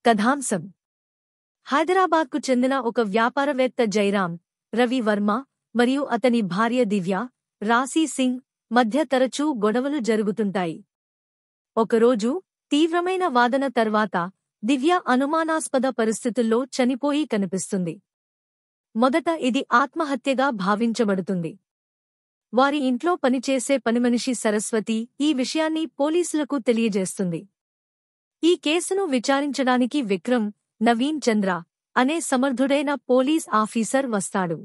కథాంశం: హైదరాబాద్కు చెందిన ఒక వ్యాపారవేత్త జైరాం, రవి వర్మ మరియు అతని భార్య దివ్య, రాశీ సింగ్ మధ్య తరచూ గొడవలు జరుగుతుంటాయి. ఒకరోజు తీవ్రమైన వాదన తర్వాత దివ్య అనుమానాస్పద పరిస్థితుల్లో చనిపోయి కనిపిస్తుంది. మొదట ఇది ఆత్మహత్యగా భావించబడుతుంది. వారి ఇంట్లో పనిచేసే పనిమనిషి సరస్వతి ఈ విషయాన్ని పోలీసులకు తెలియజేస్తుంది. ఈ కేసును విచారించడానికి విక్రమ్, నవీన్ చంద్ర అనే సమర్థుడైన పోలీస్ ఆఫీసర్ వస్తాడు.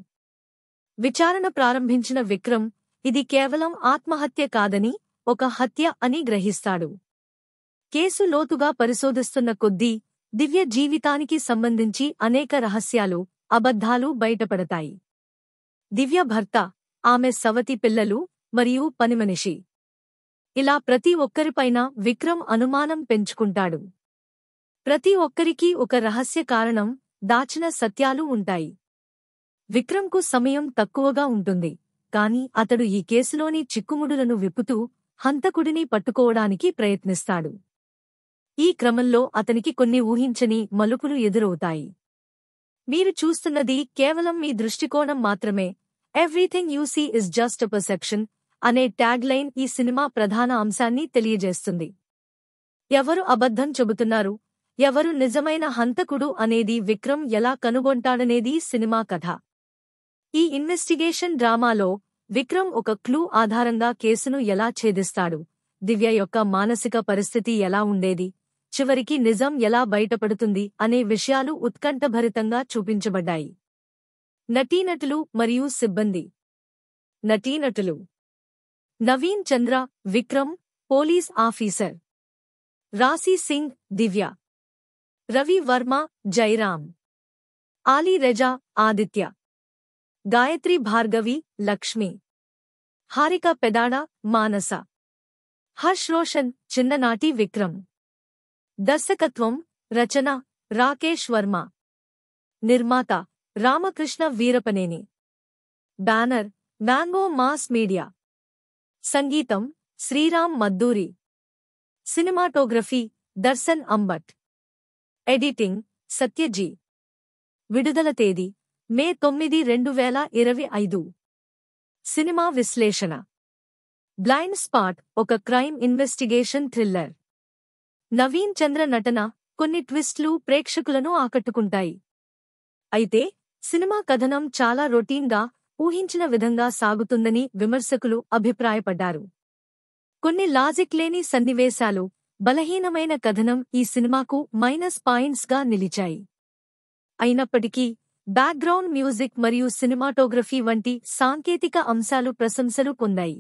విచారణ ప్రారంభించిన విక్రమ్ ఇది కేవలం ఆత్మహత్య కాదని, ఒక హత్య అని గ్రహిస్తాడు. కేసు లోతుగా పరిశోధిస్తున్న కొద్దీ దివ్య జీవితానికి సంబంధించి అనేక రహస్యాలు, అబద్ధాలు బయటపడతాయి. దివ్య భర్త, ఆమె సవతి పిల్లలు మరియు పనిమనిషి, ఇలా ప్రతి ఒక్కరిపైన విక్రమ్ అనుమానం పెంచుకుంటాడు. ప్రతి ఒక్కరికీ ఒక రహస్య కారణం, దాచిన సత్యాలు ఉంటాయి. విక్రమ్కు సమయం తక్కువగా ఉంటుంది, కాని అతడు ఈ కేసులోని చిక్కుముడులను విప్పుతూ హంతకుడిని పట్టుకోవడానికి ప్రయత్నిస్తాడు. ఈ క్రమంలో అతనికి కొన్ని ఊహించని మలుపులు ఎదురవుతాయి. మీరు చూస్తున్నది కేవలం మీ దృష్టికోణం మాత్రమే. Everything you see is just a perception అనే ట్యాగ్ లైన్ ఈ సినిమా ప్రధాన అంశాన్ని తెలియజేస్తుంది. ఎవరు అబద్ధం చెబుతున్నారు, ఎవరు నిజమైన హంతకుడు అనేది విక్రమ్ ఎలా కనుగొంటాడనేది సినిమా కథ. ఈ ఇన్వెస్టిగేషన్ డ్రామాలో విక్రమ్ ఒక క్లూ ఆధారంగా కేసును ఎలా ఛేదిస్తాడు, దివ్య యొక్క మానసిక పరిస్థితి ఎలా ఉండేది, చివరికి నిజం ఎలా బయటపడుతుంది అనే విషయాలు ఉత్కంఠభరితంగా చూపించబడ్డాయి. నటీనటులు మరియు సిబ్బంది. నటీనటులు: నవీన్ చంద్ర, విక్రమ్, పోలీస్ ఆఫీసర్; రాశీ సింగ్, దివ్య; రవి వర్మ, జైరాం; ఆలీ రెజా, ఆదిత్య; గాయత్రి భార్గవి, లక్ష్మి; హారిక పెదాడ, మానస; హర్ష్ రోషన్, చిన్ననాటి విక్రమ్. దర్శకత్వం, రచన, రాకేష్ వర్మ. నిర్మాత, Ramakrishna Veerapaneni. Banner, mango mass media. సంగీతం, శ్రీరామ్ మద్దూరి. సినిమాటోగ్రఫీ, దర్శన్ అంబట్. ఎడిటింగ్, సత్యజీ. విడుదల తేదీ మే 9, 2025. సినిమా విశ్లేషణ: బ్లైండ్ స్పాట్ ఒక క్రైమ్ ఇన్వెస్టిగేషన్ థ్రిల్లర్. నవీన్ చంద్ర నటన, కొన్ని ట్విస్ట్లు ప్రేక్షకులను ఆకట్టుకుంటాయి. అయితే సినిమా కథనం చాలా రొటీన్గా, ఊహించిన విధంగా సాగుతుందని విమర్శకులు అభిప్రాయపడ్డారు. కొన్ని లాజిక్ లేని సన్నివేశాలు, బలహీనమైన కథనం ఈ సినిమాకు మైనస్ పాయింట్స్గా నిలిచాయి. అయినప్పటికీ బ్యాక్గ్రౌండ్ మ్యూజిక్ మరియు సినిమాటోగ్రఫీ వంటి సాంకేతిక అంశాలు ప్రశంసలు పొందాయి.